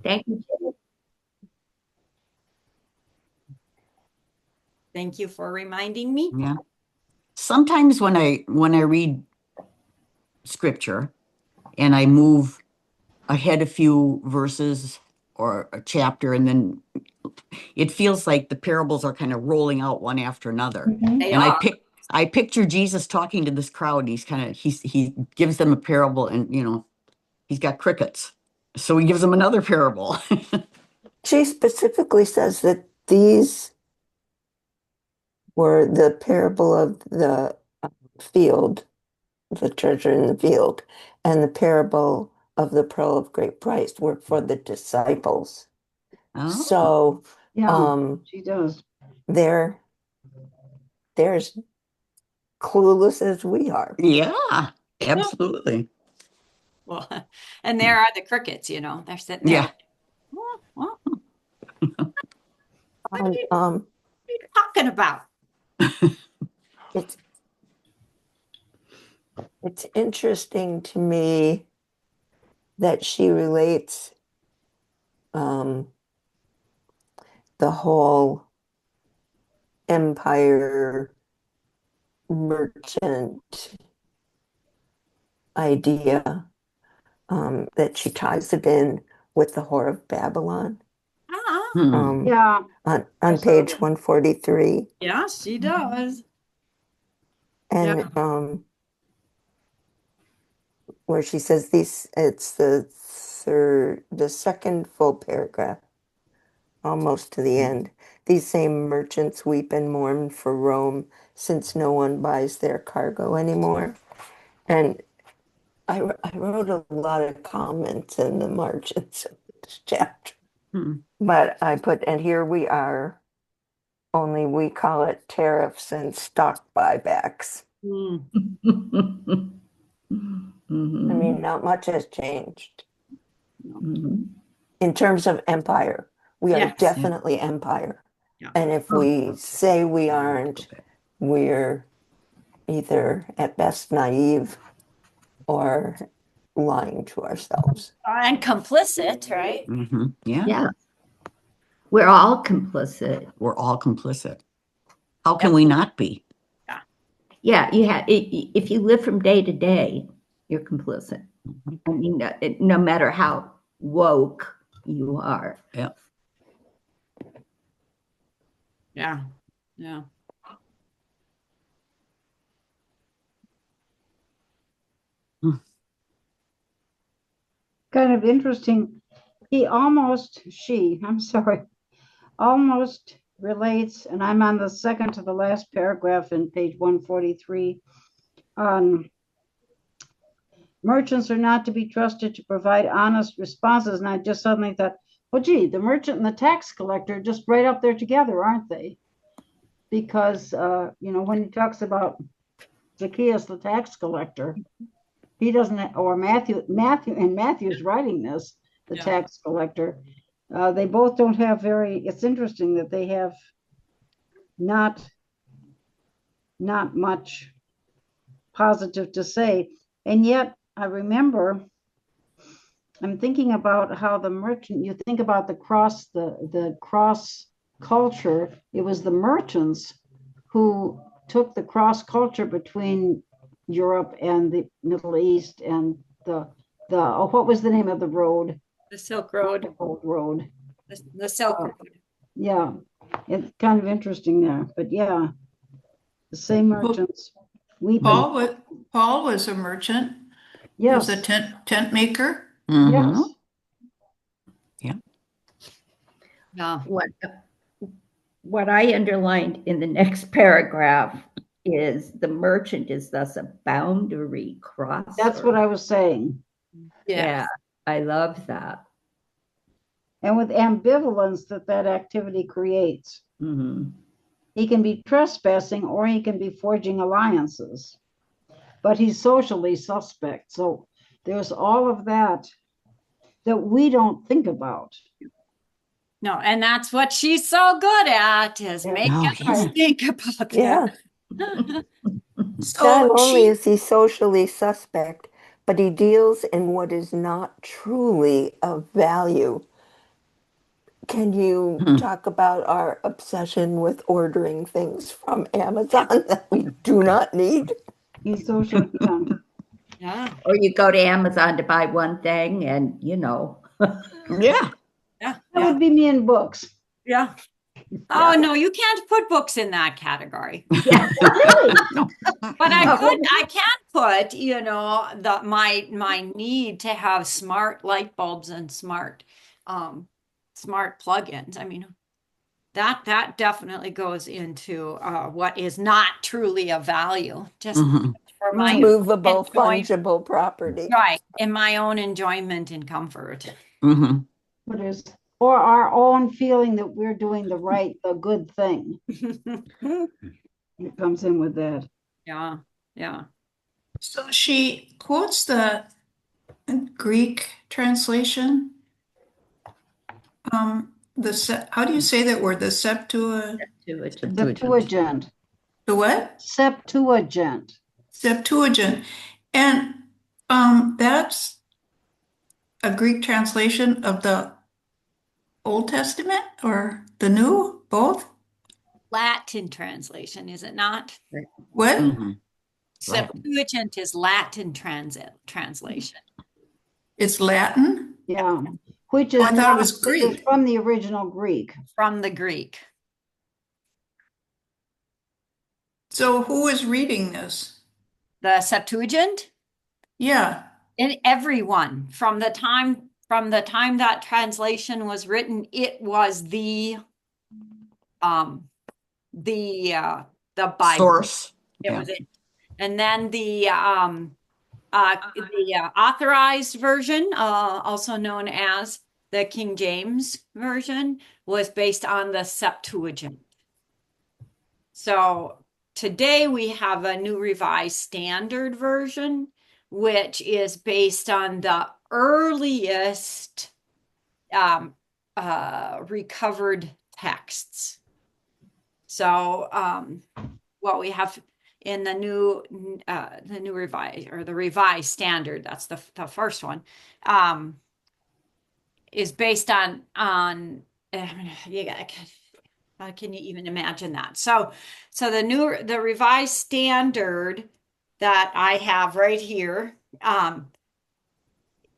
Thank you, Jenny. Thank you for reminding me. Yeah. Sometimes when I read scripture and I move ahead a few verses or a chapter, and then it feels like the parables are kind of rolling out one after another. They And are. I picture Jesus talking to this crowd. He gives them a parable, and he's got crickets. So he gives them another parable. She specifically says that these were the parable of the field, the treasure in the field, and the parable of the pearl of great price were for the disciples. Oh, So Yeah, she does. they're as clueless as we are. yeah, absolutely. Well, and there are the crickets, they're sitting there. Yeah. Well, what are And, you, what are you talking about? it's it's interesting to me that she relates um, the whole empire merchant idea, that she ties it in with the Whore of Babylon, Ah, Hmm. Yeah, on page 143. yeah, she does. Yeah. And where she says it's the second full paragraph, almost to the end. These same merchants weep and mourn for Rome since no one buys their cargo anymore. And I wrote a lot of comments in the margins of this chapter, Hmm. but I put, and here we are, only we call it tariffs and stock buybacks. Mm. I mean, not much has changed Mhm. in terms of empire. We are Yes. definitely empire. Yeah. And if we say we aren't, we're either at best naive or lying to ourselves. And complicit, right? Yeah, Yeah, we're all complicit. we're all complicit. How can Yep. we not be? Yeah, if you live from day to day, you're complicit. Mhm. I mean, no matter how woke you are. Yeah. Yeah. Yeah. kind of interesting. I'm sorry, almost relates, and I'm on the second to the last paragraph in page 143. Merchants are not to be trusted to provide honest responses. And I just suddenly thought, well, gee, the merchant and the tax collector are just right up there together, aren't they? Because, when he talks about Zacchaeus, the tax collector, he doesn't, or Matthew's writing this, the Yeah. tax collector. They both don't have it's interesting that they have not much positive to say. And yet I remember I'm thinking about how the merchant, you think about the cross culture, it was the merchants who took the cross culture between Europe and the Middle East and what was the name of the road? The Silk Road. Old road. The Silk Road. Yeah, it's kind of interesting there, but yeah, the same merchants. Paul was a merchant. He Yes, was a tent maker. yes. Mhm. Yeah. Yeah. What I underlined in the next paragraph is the merchant is thus a boundary crosser. That's what I was saying. Yeah, I love that. And with ambivalence that activity creates. Mhm. He can be trespassing or he can be forging alliances, but he's socially suspect. So there's all of that we don't think about. No, and that's what she's so good at, is Yeah. making Oh, us yeah. think about Yeah. that. Not So only she, is he socially suspect, but he deals in what is not truly of value Can you talk about our obsession with ordering things from Amazon that we do not need? He's so sure, yeah. Yeah, Or you go to Amazon to buy one thing and, you know. Yeah. yeah, That yeah, would be me in books. yeah. Oh, no, you can't put books in that category. Yeah. Really? But I Oh. can put, my need to have smart light bulbs and smart plugins. I mean, that definitely goes into what is not truly a value, just Mhm. for my Right. Movable, enjoyment, fungible property. right, in my own enjoyment and comfort. Mhm. What is, or our own feeling that we're doing the good thing. It comes in with that. Yeah, yeah. So she quotes the Greek translation. How do you say that word? The Septuagint. the what? Septuagint. Septuagint. And that's a Greek translation of the Old Testament or the New, both? Latin translation, is it not? What? Mhm. Septuagint is Latin translation. It's Latin? Yeah. Which Oh, is I thought it not, was which is Greek. from the original Greek. From the Greek. So who is reading this? The Septuagint? Yeah. And everyone from the time that translation was written, it was um the Bible. Source. It Yeah. was it. And then the authorized version, also known as the King James version, was based on the Septuagint. So today we have a new revised standard version, which is based on the earliest recovered texts. So what we have in the new revised or the revised standard, that's the first one, is based on you got. How can you even imagine that? So the revised standard that I have right here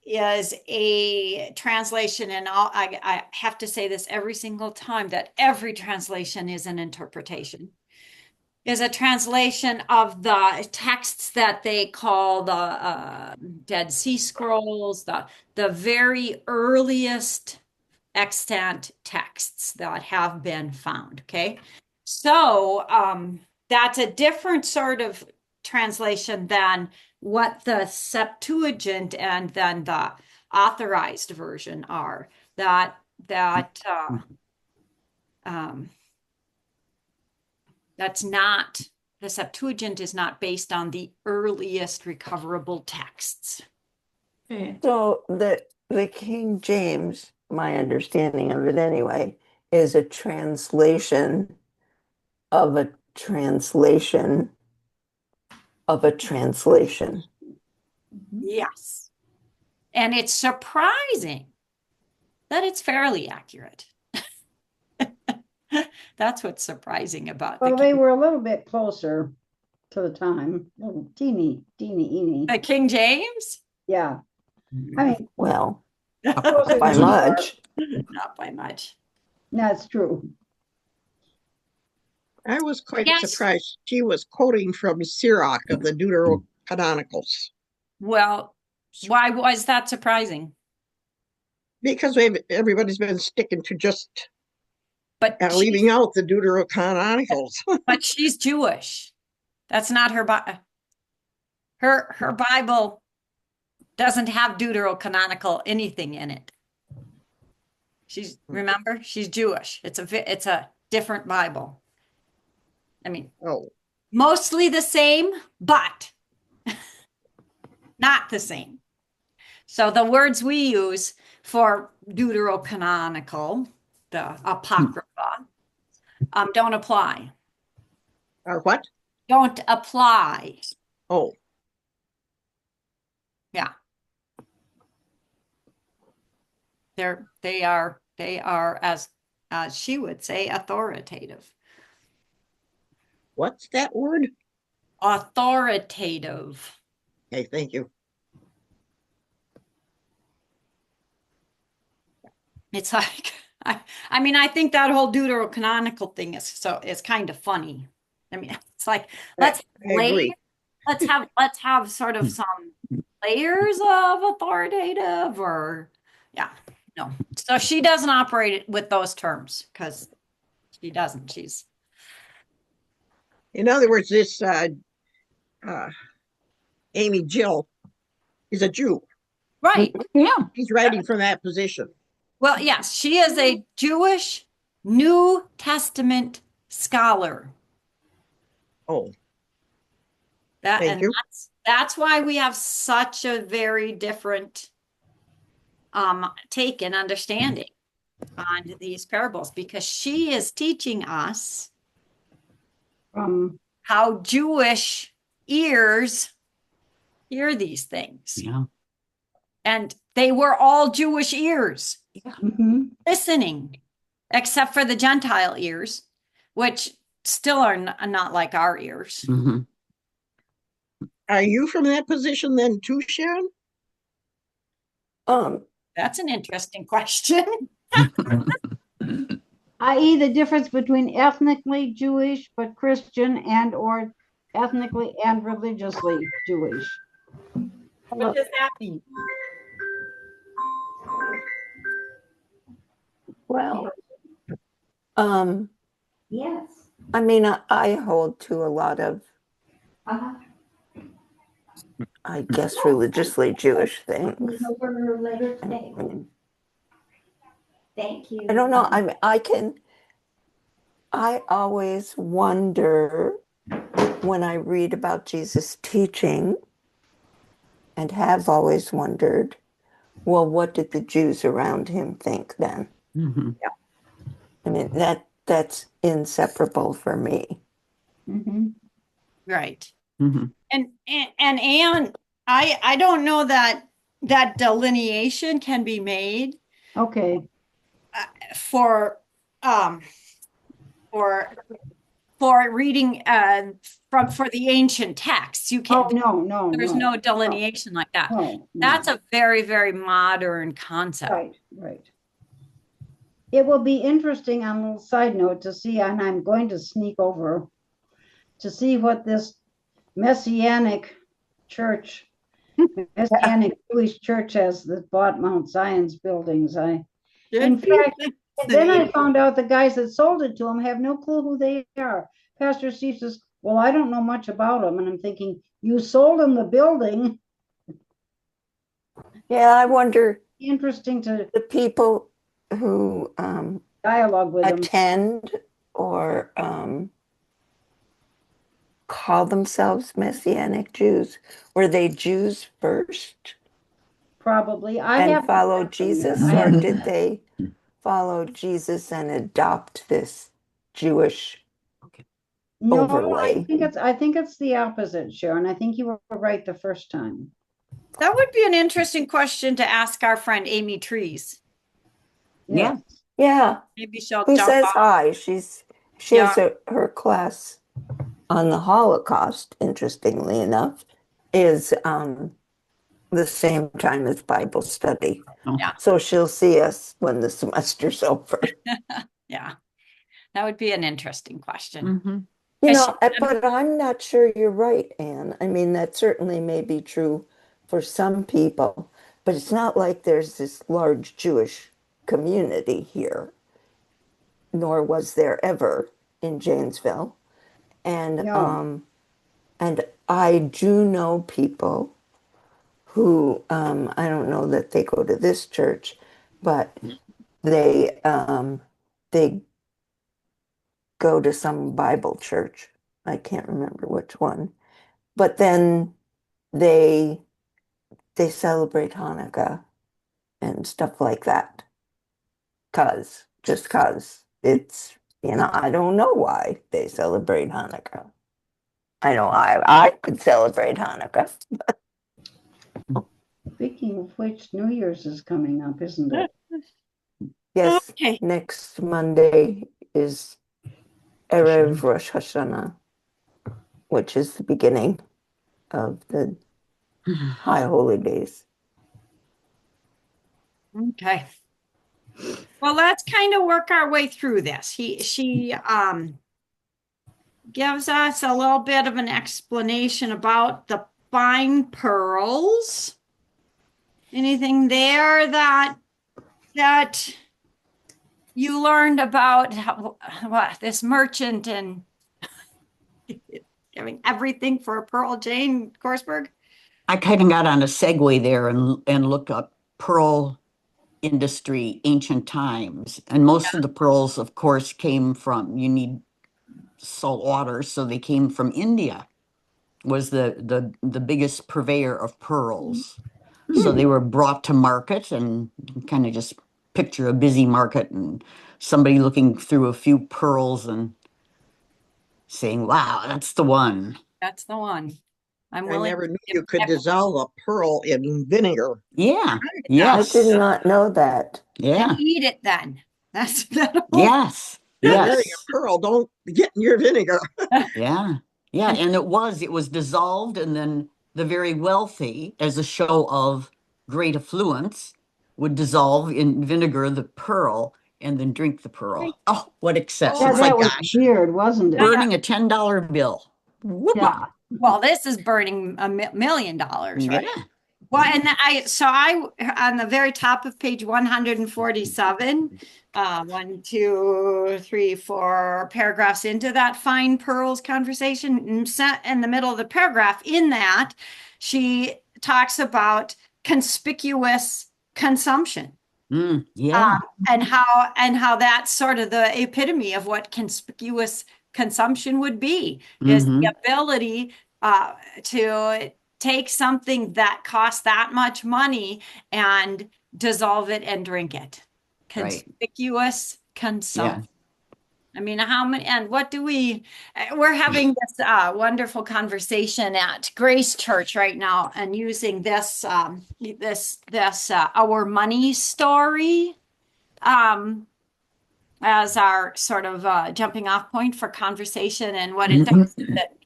is a translation, and I have to say this every single time, that every translation is an interpretation. Is a translation of the texts that they call the Dead Sea Scrolls, the very earliest extant texts that have been found. Okay. So that's a different sort of translation than what the Septuagint and then the authorized version are. Um, that's not, the Septuagint is not based on the earliest recoverable texts. Okay. So the King James, my understanding of it anyway, is a translation of a translation of a translation. Yes. And it's surprising that it's fairly accurate. That's what's surprising about Well, they were a little bit closer to the time. Little teeny, the eeny. King James. Yeah. I mean, Well, closer by than we are. much. Not by much. That's true. I was quite Yes. surprised she was quoting from Sirach of the Deuterocanonicals Well, why was that surprising? because everybody's been sticking to just But leaving out the Deuterocanonicals. but she's Jewish. That's not her her Bible doesn't have deuterocanonical anything in it. Remember, she's Jewish. It's a different Bible. I mean, Oh, mostly the same, but not the same. So the words we use for deuterocanonical, the apocrypha, don't apply. what? Don't apply. Oh, Yeah. They They are, as she would say, authoritative. What's that word? Authoritative. Okay, thank you. It's like, I mean, I think that whole deuterocanonical thing is kind of funny. I mean, it's like, let's I agree. let's have sort of some layers of authoritative, or yeah, no. So she doesn't operate with those terms because she doesn't. She's In other words, this Amy Jill is a Jew. right. Yeah. He's writing from that position. Well, yes, she is a Jewish New Testament scholar. Oh, That thank and you. that's why we have such a very different take and understanding on these parables, because she is teaching us how Jewish ears hear these things. Yeah. And they were all Jewish ears Mhm. listening, except for the Gentile ears, which still are not like our ears. Mhm. Are you from that position then too, Sharon? That's an interesting question. I.e. the difference between ethnically Jewish but Christian and or ethnically and religiously Jewish. What does that mean? Well, Yes. I mean, I hold to a lot of, Uh-huh. I guess, religiously Jewish things. Over her letter I today. mean, Thank you. I don't know. I mean, I always wonder when I read about Jesus' teaching, and have always wondered, well, what did the Jews around him think then? Mhm. I mean, that's inseparable for me. Mhm. Right. Mhm. And Anne, I don't know that that delineation can be made Okay. for um for reading for the ancient texts. You Oh, can't, there's no, no delineation like that. no, That's no. a very, very modern concept. Right, right. It will be interesting on a little side note to see, and I'm going to sneak over to see what this Messianic church, Messianic Jewish church has that bought Mount Zion's buildings. In fact, and then I found out the guys that sold it to him have no clue who they are. Pastor Steve says, well, I don't know much about them. And I'm thinking, you sold them the building. Yeah, I wonder Interesting to the people who dialogue with them. attend or call themselves Messianic Jews. Were they Jews first Probably. I and have followed Jesus, I or have did they follow Jesus and adopt this Jewish no, overlay? I think it's the opposite, Sharon. I think you were right the first time. That would be an interesting question to ask our friend Amy Trees. Yeah. Yeah. Maybe she'll Who jump says off. hi? She Yeah. has her class on the Holocaust, interestingly enough, is the same time as Bible study. Oh. Yeah. So she'll see us when the semester's over. Yeah. That would be an interesting question. Mhm. You Has know, she- but I'm not sure you're right, Anne. I mean, that certainly may be true for some people, but it's not like there's this large Jewish community here, nor was there ever in Janesville. And No. and I do know people who I don't know that they go to this church, but they go to some Bible church. I can't remember which one. But then they they celebrate Hanukkah and stuff like that. Just cause it's, I don't know why they celebrate Hanukkah. I know I could celebrate Hanukkah. Speaking of which, New Year's is coming up, isn't it? Yes, Okay. next Monday is Erev Rosh Hashanah, which is the beginning of the High Holy Days. Okay. Well, let's kind of work our way through this. She gives us a little bit of an explanation about the fine pearls. Anything there that you learned about what this merchant and giving everything for a pearl, Jane Korsberg? I kind of got on a segue there and looked up pearl industry, ancient times. And most of the pearls, of course, came from, you need salt water, so they came from India, was the biggest purveyor of pearls. So they were brought to market, and kind of just picture a busy market and somebody looking through a few pearls and saying, wow, that's the one. That's the one. I'm I willing never to knew give you could dissolve a pearl in vinegar. Yeah. I Yes. did not know that. Then Yeah. eat it then. That's Yes. You're wearing Yes. a pearl, don't get in your vinegar. Yeah. Yeah. And it was dissolved, and then the very wealthy, as a show of great affluence, would dissolve in vinegar the pearl and then drink the pearl. Oh, what excess. Oh Yeah, It's my that like was Gosh, weird, wasn't it? burning a $10 bill. Whoop. Yeah. Well, this is burning $1 million, right? Yeah. Well, and I on the very top of page 147, 1, 2, 3, 4 paragraphs into that fine pearls conversation, and set in the middle of the paragraph, in that she talks about conspicuous consumption. Yeah. And how that's sort of the epitome of what conspicuous consumption would be, is Hmm. the ability to take something that costs that much money and dissolve it and drink it. Right. Conspicuous Yeah. consumption. I mean, how many, and what do we're having this wonderful conversation at Grace Church right now, and using this our money story as our sort of jumping off point for conversation. And what it does is that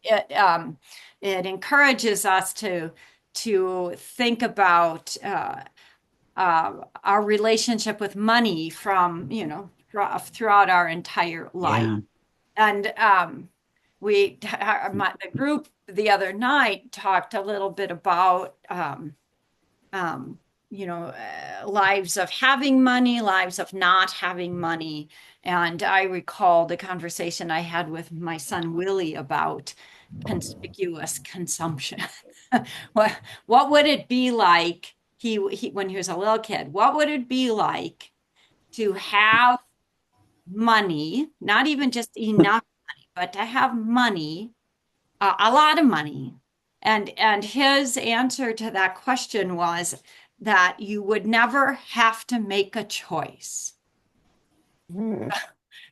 it encourages us to think about our relationship with money from, throughout our entire life. Yeah. And the group the other night talked a little bit about lives of having money, lives of not having money. And I recall the conversation I had with my son Willie about conspicuous consumption. What would it be like, he when he was a little kid, what would it be like to have money, not even just enough money, but to have money, a lot of money? And his answer to that question was that you would never have to make a choice. Hmm.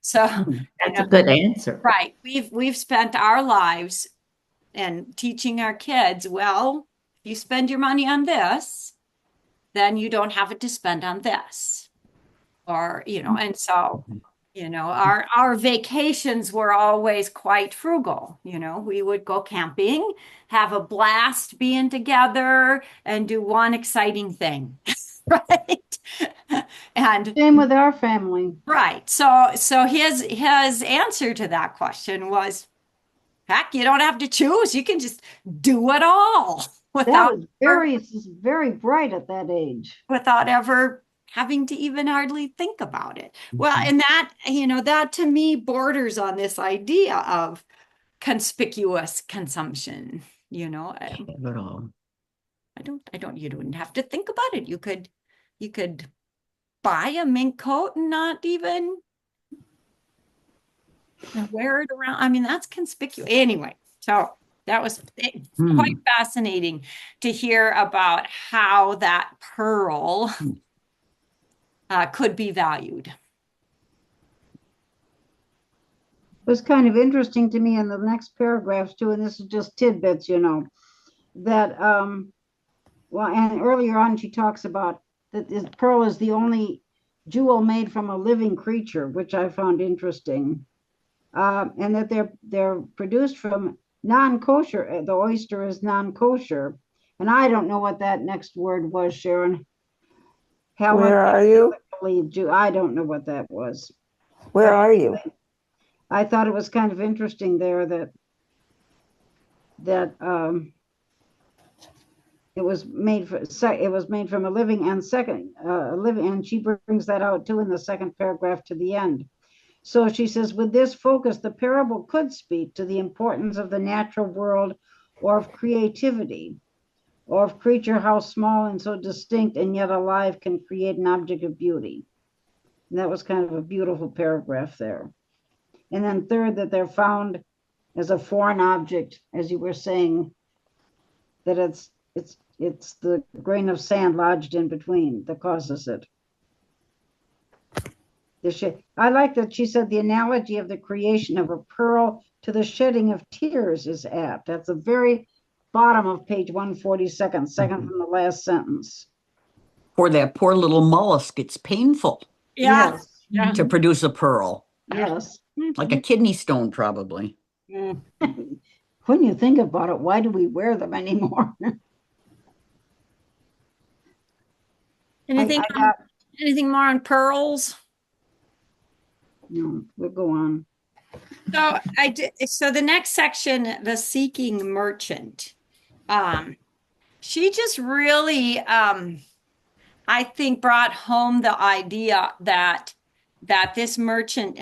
So, That's a good answer. right, we've spent our lives and teaching our kids, well, if you spend your money on this, then you don't have it to spend on this. Or, and so, our vacations were always quite frugal. We would go camping, have a blast being together, and do one exciting thing. Right. And Same with our family. right. So his answer to that question was, heck, you don't have to choose. You can just do it all That without was very bright at that age. ever having to even hardly think about it. Well, and that to me borders on this idea of conspicuous consumption. At all. You don't have to think about it. You could buy a mink coat and not even wear it around. I mean, that's conspicuous. Anyway, so that was quite fascinating to hear about how that pearl could be valued. It was kind of interesting to me in the next paragraphs too, and this is just tidbits, that well, and earlier on she talks about that this pearl is the only jewel made from a living creature, which I found interesting. And that they're produced from non-kosher. The oyster is non-kosher, and I don't know what that next word was, Sharon. Where are you? I don't know what that was. Where are you? I thought it was kind of interesting there that it was made from a living and and she brings that out too in the second paragraph to the end. So she says, with this focus, the parable could speak to the importance of the natural world or of creativity or of creature, how small and so distinct and yet alive can create an object of beauty. And that was kind of a beautiful paragraph there. And then third, that they're found as a foreign object, as you were saying, that it's the grain of sand lodged in between that causes it. I like that she said the analogy of the creation of a pearl to the shedding of tears is apt. That's the very bottom of page 142, second from the last sentence. For that poor little mollusk, it's painful Yeah. Yes. Yeah. to produce a pearl, Yes. like a kidney stone, probably. When you think about it, why do we wear them anymore? Anything anything more on pearls? No, we'll go on. So the next section, the seeking merchant. She just really I think brought home the idea that this merchant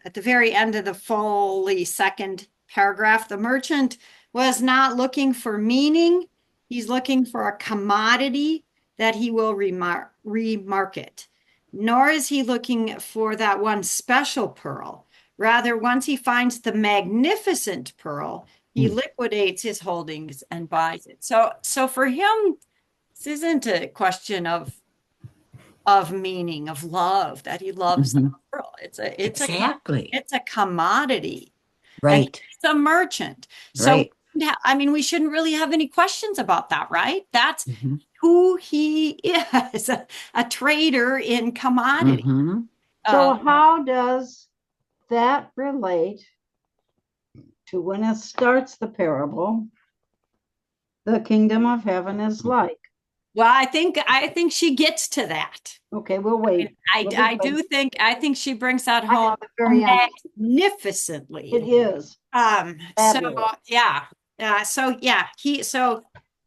at the very end of the fully second paragraph, the merchant was not looking for meaning. He's looking for a commodity that he will remarket. Nor is he looking for that one special pearl. Rather, once he finds the magnificent pearl, he liquidates his holdings and buys it. So for him, this isn't a question of meaning, of love, that he loves the pearl. It's a commodity. Right. And he's a merchant. So I mean, we shouldn't really have any questions about that, right? That's who he is, a trader in commodity. So how does that relate to when it starts the parable? The kingdom of heaven is like. Well, I think she gets to that. Okay, we'll wait. I think she brings that home magnificently. It is.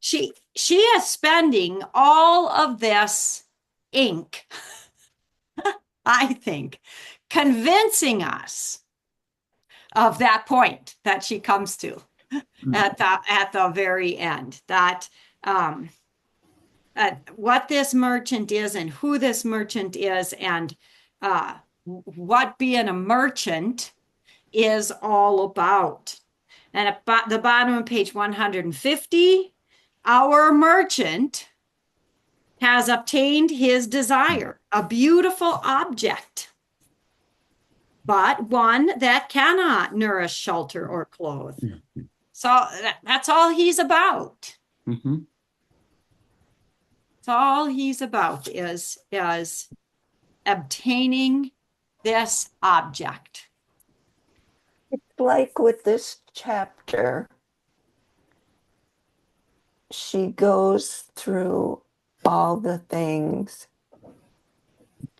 She is spending all of this ink, I think, convincing us of that point that she comes to at the very end, that what this merchant is and who this merchant is, and what being a merchant is all about. And at the bottom of page 150, our merchant has obtained his desire, a beautiful object, but one that cannot nourish, shelter, or clothe. So that's all he's about. That's all he's about is obtaining this object. It's like with this chapter, she goes through all the things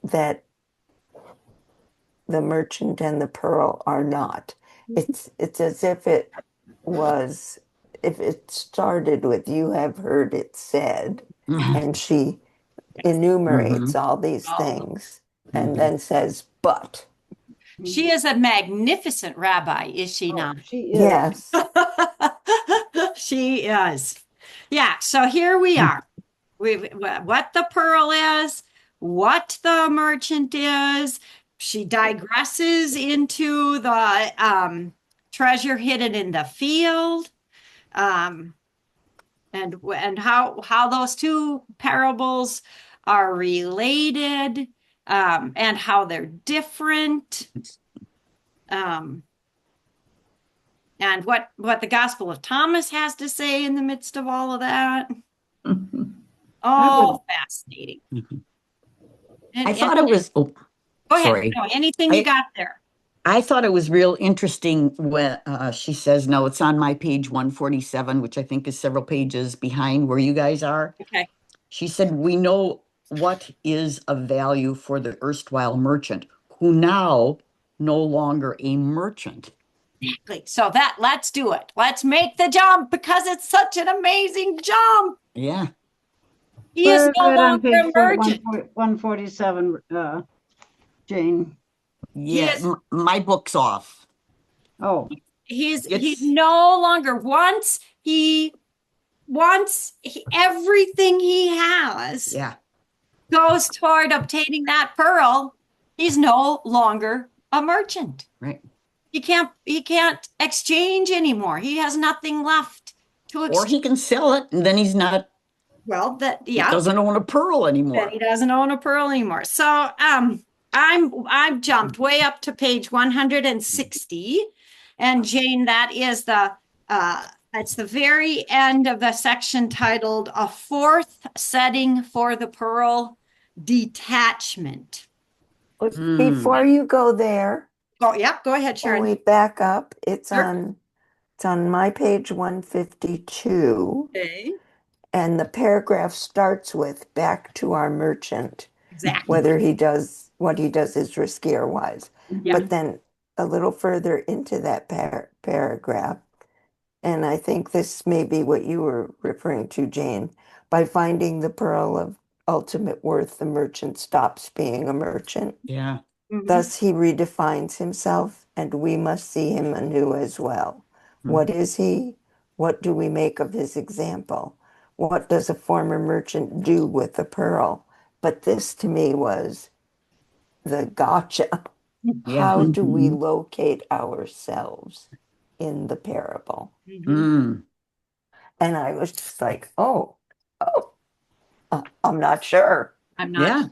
that the merchant and the pearl are not. It's as if it started with "you have heard it said," and she enumerates all these things and then says, "But." She is a magnificent rabbi, is she not? She is. Yes. She is. Yeah, so here we are. What the pearl is, what the merchant is. She digresses into the treasure hidden in the field, and how those two parables are related, and how they're different. And what the Gospel of Thomas has to say in the midst of all of that. Oh, fascinating. And, I thought it was, oh, go ahead. sorry. No, anything you got there. I thought it was real interesting when she says, no, it's on my page 147, which I think is several pages behind where you guys are. Okay. She said, we know what is of value for the erstwhile merchant, who now no longer a merchant. Exactly. So let's do it. Let's make the jump because it's such an amazing jump. Yeah. He is Where no it on longer page a merchant. 147, Jane? Yeah. Yes. My book's off. Oh, He's It's- no longer everything he has Yeah. goes toward obtaining that pearl. He's no longer a merchant. Right. He can't exchange anymore. He has nothing left to Or exchange. he can sell it and then he's not, Well, he doesn't own a pearl then anymore. he doesn't own a pearl anymore. So I've jumped way up to page 160. And Jane, that is it's the very end of the section titled A Fourth Setting for the Pearl, Detachment. Before you go there, Oh, yeah, go ahead, when Sharon. we back up, it's Sure. on my page 152, Okay. and the paragraph starts with back to our merchant. Exactly. Whether what he does is risky or wise. Yeah. But then a little further into that paragraph, and I think this may be what you were referring to, Jane, by finding the pearl of ultimate worth, the merchant stops being a merchant. Yeah. Mhm. Thus he redefines himself, and we must see him anew as well. What is he? What do we make of his example? What does a former merchant do with the pearl? But this to me was the gotcha. Yeah. How do we locate ourselves in the parable? Mm. And I was just like, oh, I'm not sure. I'm not. Yeah.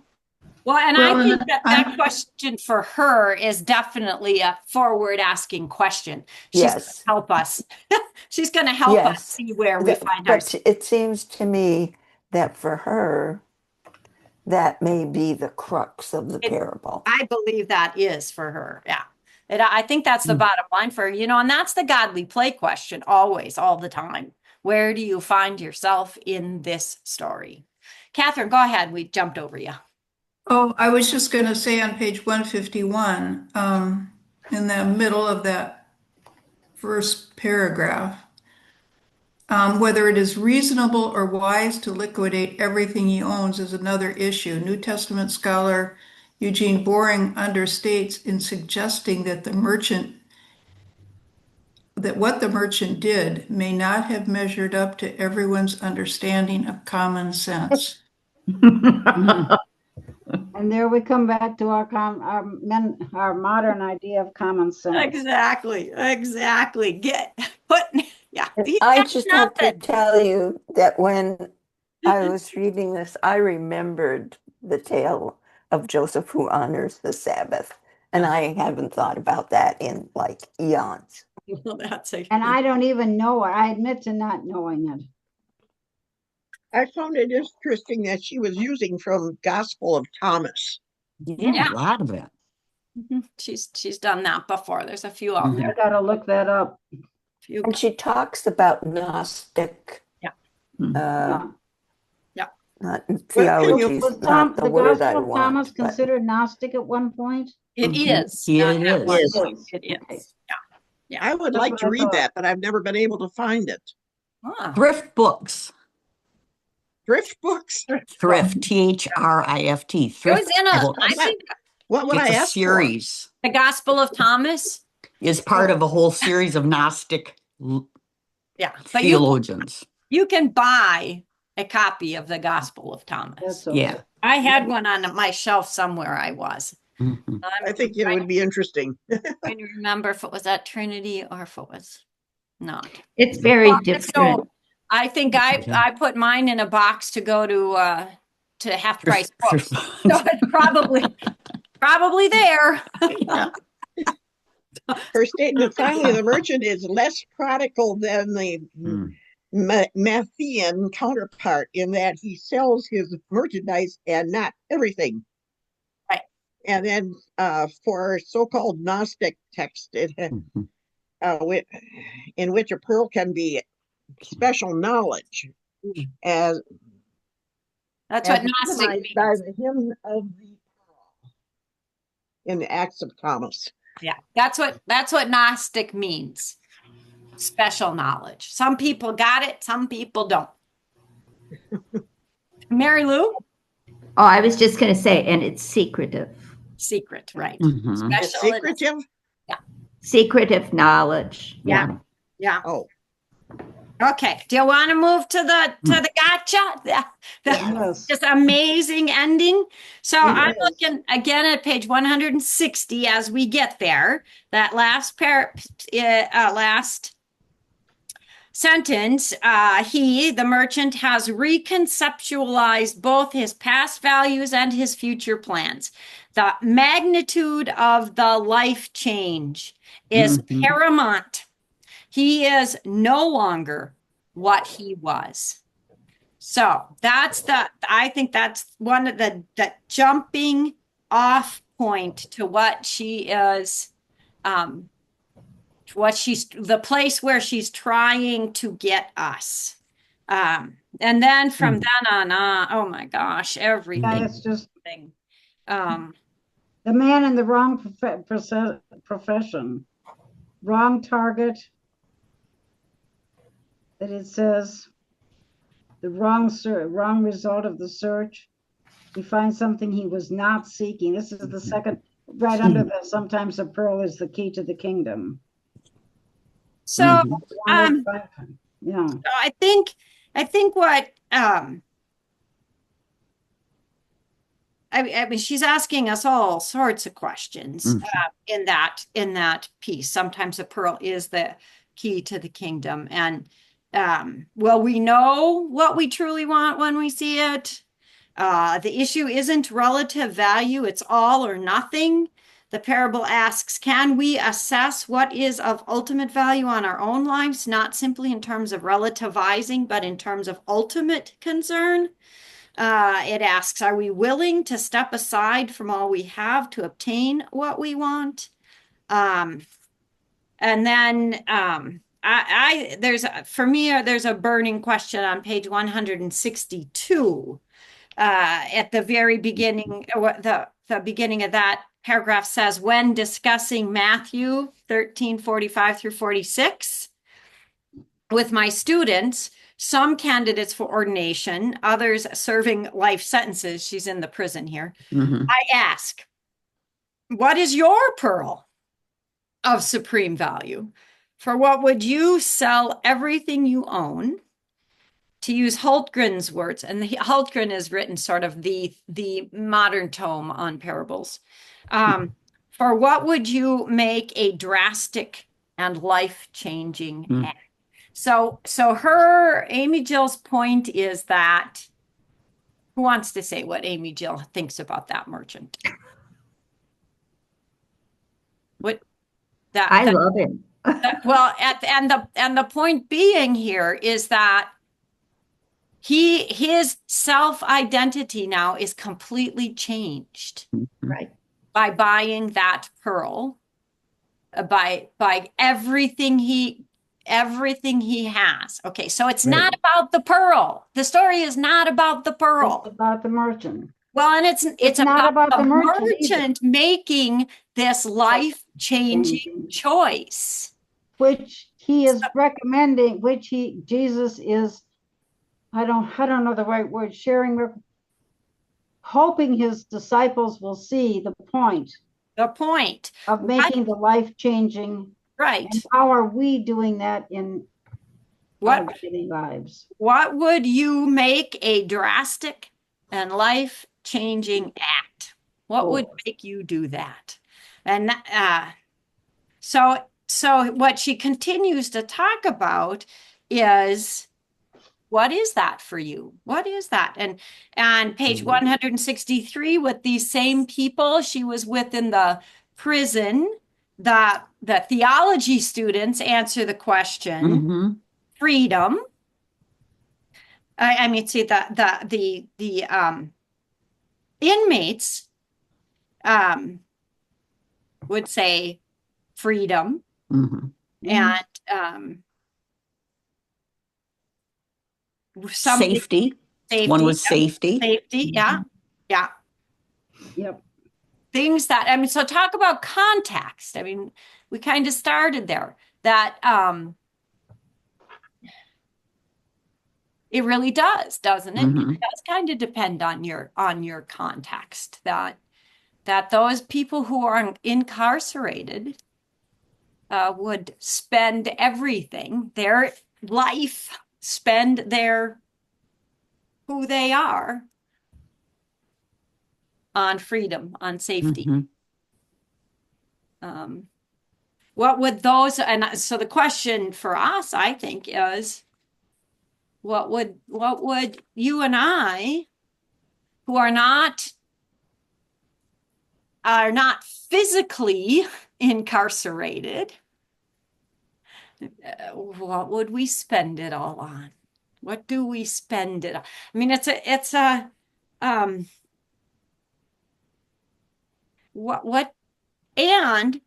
Well, and Well, I think and that question for her is definitely a forward asking question. She's going to Yes. help us. She's going to help us Yes. see where we That- find but ourselves. it seems to me that for her, that may be the crux of the parable. I believe that is for her. Yeah. And I think that's the bottom line for her, and that's the godly play question always, all the time. Where do you find yourself in this story? Catherine, go ahead. We jumped over you. Oh, I was just going to say on page 151, in the middle of that first paragraph, whether it is reasonable or wise to liquidate everything he owns is another issue. New Testament scholar Eugene Boring understates in suggesting that what the merchant did may not have measured up to everyone's understanding of common sense. and there we come back to our modern idea of common sense. Exactly. Yeah. I just have to tell you that when I was reading this, I remembered the tale of Joseph who honors the Sabbath. And I haven't thought about that in like eons. Well, And I don't even know it. I admit to not knowing it. I found it interesting that she was using from Gospel of Thomas. Yeah. A lot of it. She's done that before. There's a few out there. I gotta look that up. And she talks about Gnostic. Yeah. Not theology, Was not the the word I Gospel of want. Thomas but- considered Gnostic at one point? It is. Yeah, At it one is. point, it is. Okay. Yeah. I would That's like what to I read thought. that, but I've never been able to find it. Ah. Thrift books. Thrift books? Thrift. THRIFT. It was Thrift in I books. think What would It's I a ask for? series. the Gospel of Thomas. Is part of a whole series of Gnostic Yeah. But theologians. you can buy a copy of the Gospel of Thomas. That's okay. Yeah. I had one on my shelf somewhere I was. Mhm. I think it would be interesting. trying to remember if it was at Trinity or if it was not. It's very So different. I think I put mine in a box to go to half price books. So it's probably there. Yeah. Her statement, finally, the merchant is less prodigal than the Matthean counterpart in that he sells his merchandise and not everything. And then for so-called Gnostic text, Mhm. in which a pearl can be special knowledge, as That's what as Gnostic epitomized by means. the hymn of the pearl in the Acts of Thomas. Yeah, that's what Gnostic means. Special knowledge. Some people got it, some people don't. Mary Lou? Oh, I was just going to say, and it's secretive. Secret, right. Mhm. It's Special and secretive. Secretive knowledge. yeah. Yeah. Yeah. Oh, Okay. Do you want to move to the gotcha? Yes. Just amazing ending. So I'm Yes. looking again at page 160 as we get there. That last sentence, the merchant, has reconceptualized both his past values and his future plans. The magnitude of the life change is Mhm. paramount. He is no longer what he was. So I think that's one of the jumping off point to what she is, um, the place where she's trying to get us. And then from then on, oh my gosh, Yeah, everything. it's just Um, the man in the wrong profession, wrong target. That it says the wrong result of the search. He finds something he was not seeking. This is the second, right under the sometimes a pearl is the key to the kingdom. so, Mhm. um, Yeah. I think what, I mean, she's asking us all sorts of questions Mhm. in that piece. Sometimes a pearl is the key to the kingdom, and will we know what we truly want when we see it? The issue isn't relative value; it's all or nothing. The parable asks, can we assess what is of ultimate value on our own lives, not simply in terms of relativizing, but in terms of ultimate concern? It asks, are we willing to step aside from all we have to obtain what we want? And then there's a burning question on page 162. At the very beginning, the beginning of that paragraph says, when discussing Matthew 13:45 through 46 with my students, some candidates for ordination, others serving life sentences. She's in the prison here. Mhm. I ask, what is your pearl of supreme value? For what would you sell everything you own? To use Hultgren's words, and Hultgren has written sort of the modern tome on parables. For what would you make a drastic and life-changing Mhm. act? So her Amy Jill's point is that, who wants to say what Amy Jill thinks about that merchant? What I love him. well, and the point being here is that his self-identity now is completely changed Right. by buying that pearl, by everything he has. Okay, so it's Right. not about the pearl. The story is not about the pearl. It's about the merchant. Well, and it's not about the the merchant either. merchant making this life-changing Changing. choice. Which he is recommending, Jesus is, I don't know the right word, hoping his disciples will see the point The point. of making the life-changing. Right. And how are we doing that in our What daily lives? what would you make a drastic and life-changing act? What would make you do that? And so what she continues to talk about is, what is that for you? What is that? And on page 163, with these same people she was with in the prison, the theology students answer the question, Mhm. freedom. I mean, see the inmates would say freedom Mhm. and something Safety. safety. One was Yeah, safety. safety. Yeah. Yeah. Yep. Things that, I mean, so talk about context. I mean, we kind of started there that it really does, doesn't it? It Mhm. does kind of depend on your context that those people who are incarcerated would spend everything, their life, spend their who they are on freedom, on safety. Mhm. What would those, and so the question for us, I think, is what would you and I, who are not physically incarcerated, what would we spend it all on? What do we spend it on? I mean, it's a um what and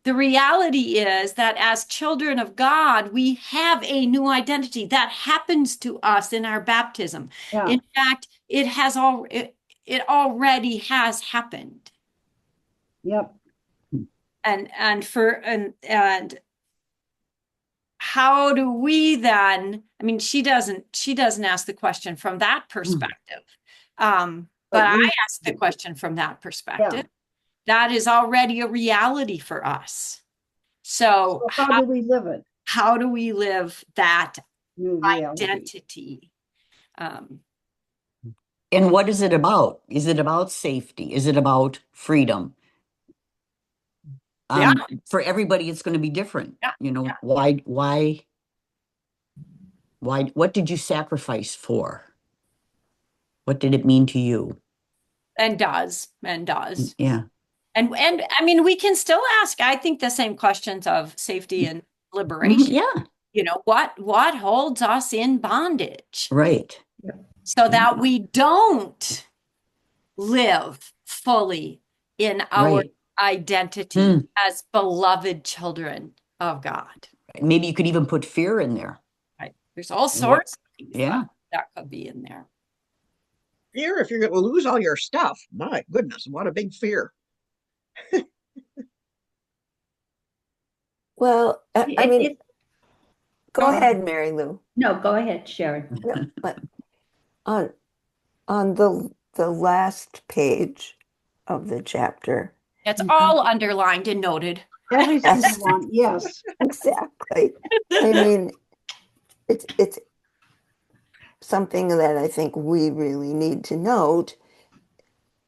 the reality is that as children of God, we have a new identity that happens to us in our baptism. Yeah. In fact, it already has happened. Yep. And how do we then, I mean, she doesn't ask the question from that perspective. But I we ask the question from that perspective. Yeah. That is already a reality for us. So So how do we live it? how do we live that New reality. identity? And what is it about? Is it about safety? Is it about freedom? Yeah. For everybody, it's going to be different. Yeah, You know, yeah. what did you sacrifice for? What did it mean to you? And does. Yeah. And I mean, we can still ask, I think, the same questions of safety and liberation. Yeah. You know, what holds us in bondage Right. so that we don't live fully in our Right. identity as beloved children of God. Maybe you could even put fear in there. Right? There's all sorts of things Yeah. that could be in there. Fear if you're going to lose all your stuff. My goodness, what a big fear. Well, I It, mean, it, go ahead, Mary Lou. no, go ahead, Sharon. No, but on the last page of the chapter, It's all underlined and noted. Every Yes. single one. Yes. exactly. I mean, it's something that I think we really need to note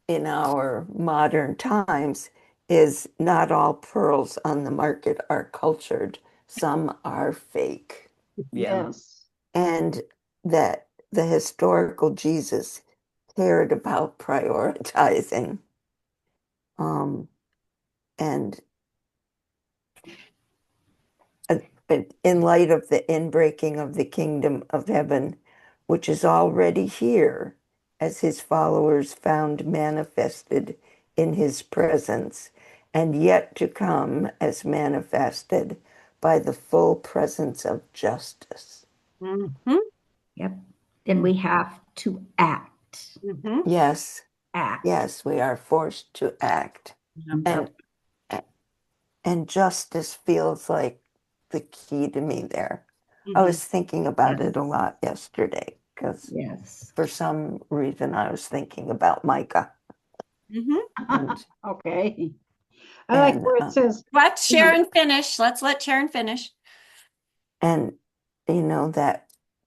in our modern times is not all pearls on the market are cultured. Some are fake. Yeah. Yes. And that the historical Jesus cared about prioritizing. And in light of the inbreaking of the kingdom of heaven, which is already here, as his followers found manifested in his presence, and yet to come as manifested by the full presence of justice. Mm-hmm. Yep. Then we have to act. Mm-hmm. Yes, Act. yes, we are forced to act. And justice feels like the key to me there. I was thinking about it a lot yesterday because Yes. for some reason I was thinking about Micah. And, Okay. I like where it says, Let Sharon finish. Let's let Sharon finish. and you know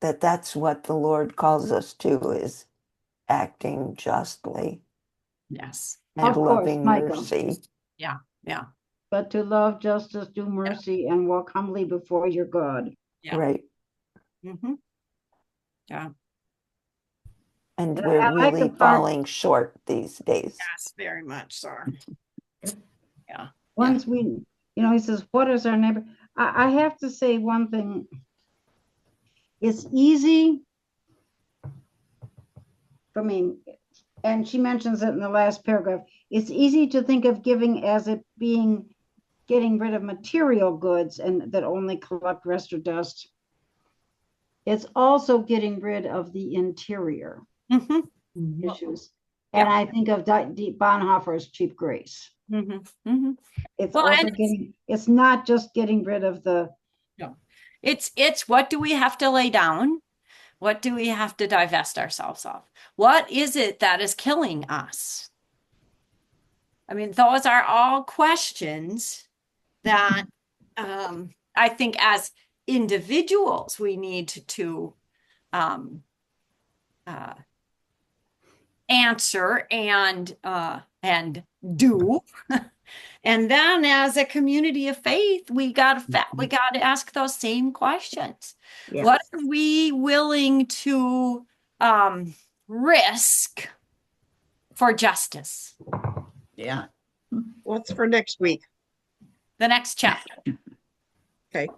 that's what the Lord calls us to is acting justly Yes. and Of course, loving Micah. mercy. Yeah. Yeah. but to love justice, do mercy, and walk humbly before your God. Yeah. Right. Mm-hmm. Yeah. And And we're I like the really part, falling short these days. Yes, very much so. Yeah. once we, he says, what is our neighbor? I have to say one thing. It's easy for me, and she mentions it in the last paragraph. it's easy to think of giving as it being getting rid of material goods and that only collect rest or dust. It's also getting rid of the interior Mhm, issues. yeah. And I think of Bonhoeffer's cheap grace. mhm, mhm. It's Well, also and it's not just getting rid of the, no, it's what do we have to lay down? What do we have to divest ourselves of? What is it that is killing us? I mean, those are all questions that I think as individuals we need to um, uh, answer and do. And then as a community of faith, we got to ask those same questions. Yes. What are we willing to risk for justice? Yeah. What's for next week? The next chapter. Okay.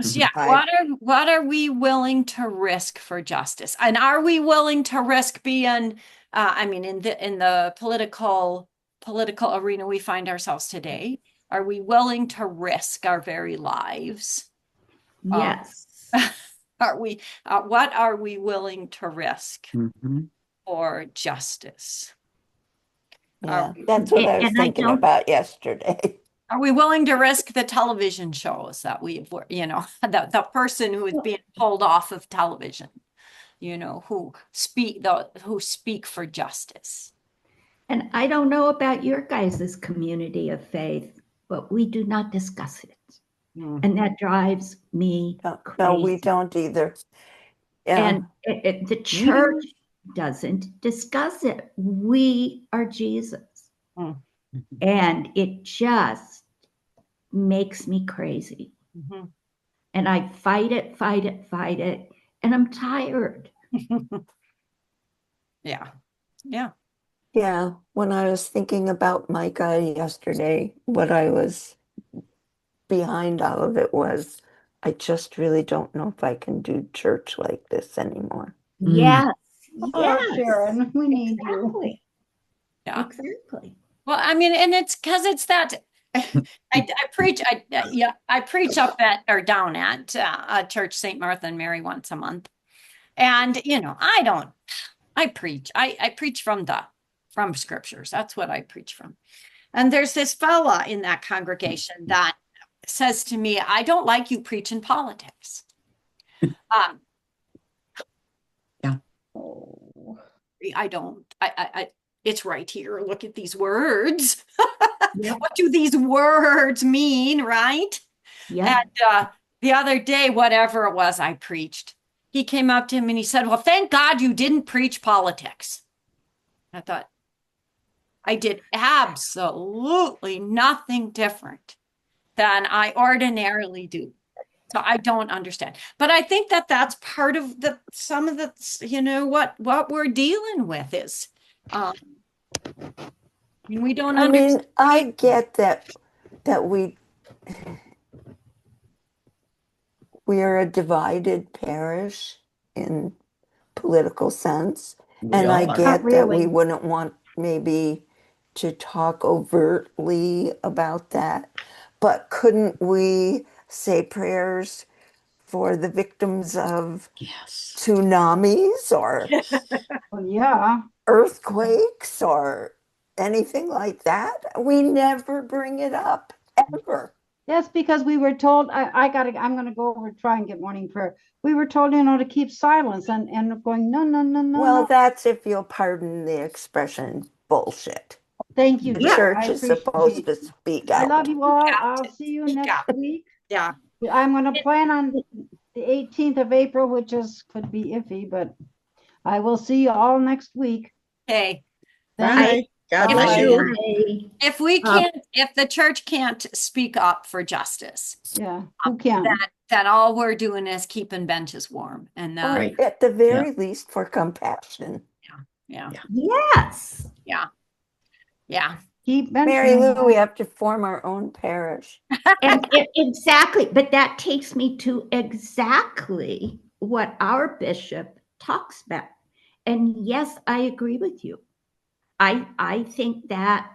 So, yeah, Bye. what are we willing to risk for justice? And are we willing to risk being I mean in the political arena we find ourselves today, are we willing to risk our very lives? Yes. Are we what are we willing to risk Mhm. for justice? Yeah, we- that's what I was And I thinking don't, about yesterday. Are we willing to risk the television shows that the person who is being pulled off of television, who speak for justice? and I don't know about your guys' community of faith, but we do not discuss it. Mm. And that drives me No, we crazy. don't either. Yeah. And the church doesn't discuss it. We are Jesus. Mm. And it just makes me crazy. Mhm. And I fight it, fight it, fight it. And I'm tired. Yeah. Yeah. Yeah, when I was thinking about Micah yesterday, what I was behind all of it was I just really don't know if I can do church like this anymore. Yes. oh, Yes. Sharon, we need you. Exactly. Yeah. Exactly. Well, I mean, and it's because it's that I preach up at or down at a church, St. Martha and Mary, once a month. And I preach from scriptures. That's what I preach from. And there's this fella in that congregation that says to me, I don't like you preaching politics. Yeah. Oh. I don't, it's right here. Look at these words. Yep. What do these words mean, right? Yep. And the other day, whatever it was I preached, he came up to him and he said, well, thank God you didn't preach politics. I thought, I did absolutely nothing different than I ordinarily do. So I don't understand. But I think that that's part of some of the, what we're dealing with is, we don't I understand. mean, I get that we are a divided parish in political sense. We And I all are. get Not that we really. wouldn't want maybe to talk overtly about that. But couldn't we say prayers for the victims of Yes. tsunamis or Well, yeah. earthquakes or anything like that? We never bring it up ever. That's because we were told, I'm gonna go over try and get morning prayer. We were told, to keep silence and going, no, no, no, no, Well, no. that's if you'll pardon the expression bullshit. Thank you, The dear. church I is supposed appreciate to it. speak I out. love you all. Yeah. I'll see you next week. Yeah. I'm gonna plan on the 18th of April, which could be iffy, but I will see you all next week. Okay. Bye. God Bye. bless you. If we can't, if the church can't speak up for justice, Yeah, who can? then all we're doing is keeping benches warm. And Or Right. at the very least for compassion. yeah, Yes. yeah. Keep Mary mentioning Lou, we have to form our own parish. And exactly. But that takes me to exactly what our bishop talks about. And yes, I agree with you. I think that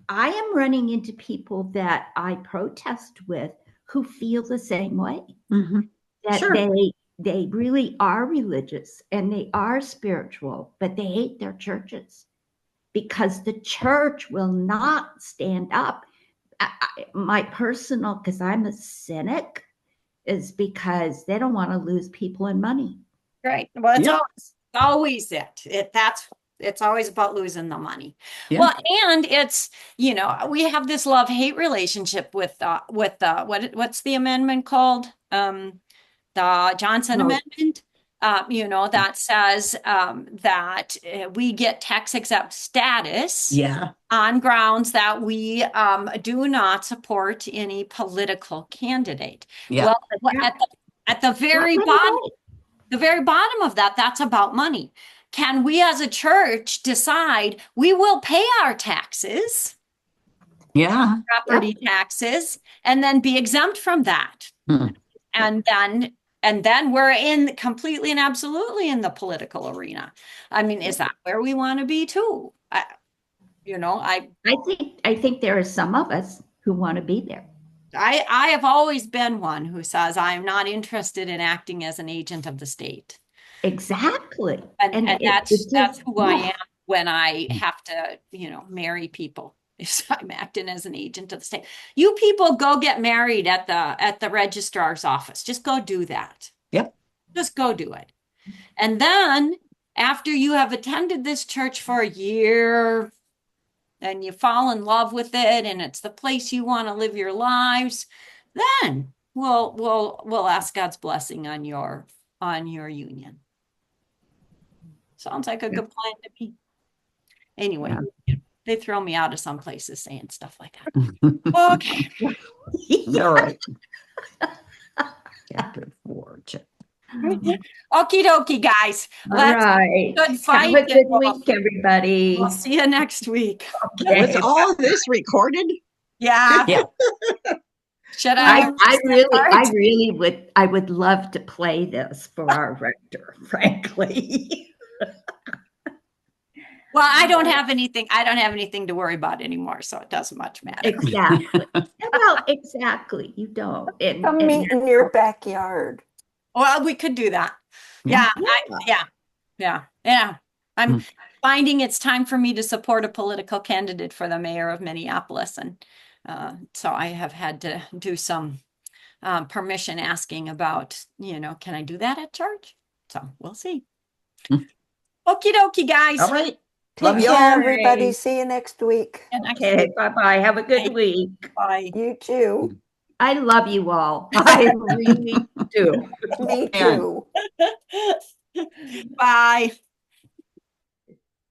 I am running into people that I protest with who feel the same way. Mhm. That Sure. they really are religious and they are spiritual, but they hate their churches because the church will not stand up. My personal, because I'm a cynic, is because they don't want to lose people and money. Right. Well, it's Yep. always it's always about losing the money. Yeah. Well, and it's, we have this love-hate relationship with what's the amendment called? The Johnson No. Amendment, that says that we get tax exempt status Yeah. on grounds that we do not support any political candidate. Yeah. Well, at the very bottom, Right. the very bottom of that, that's about money. Can we as a church decide we will pay our taxes, Yeah. property taxes, and then be exempt from that? Hmm. And then we're in completely and absolutely in the political arena. I mean, is that where we want to be too? I think there are some of us who want to be there. I have always been one who says I'm not interested in acting as an agent of the state. Exactly. And that's who I am when I Hmm. have to, marry people. Is I'm acting as an agent of the state. You people go get married at the registrar's office. Just go do that. Yep. Just go do it. And then after you have attended this church for a year and you fall in love with it and it's the place you want to live your lives, then we'll ask God's blessing on your union. Sounds like a good plan to me. Anyway, they throw me out of some places saying stuff like that. Okay. All right. Chapter 4. Okie dokie, guys. All Let's right. good Have fight. a good week, everybody. We'll see you next week. Was all of this recorded? Yeah. Yeah. Should I I would love to play this for our rector, frankly. Well, I don't have anything to worry about anymore, so it doesn't much matter. Exactly. Well, exactly. You don't. Come meet in your backyard. Well, we could do that. Yeah. Yeah. I'm finding it's time for me to support a political candidate for the mayor of Minneapolis. And so I have had to do some permission asking about, can I do that at church? So we'll see. Okie dokie, guys. All right. Take Love you care, all. everybody. See you next week. Okay, bye-bye. Have a good week. Bye. You too. I love you all. I really do. Me too. Bye.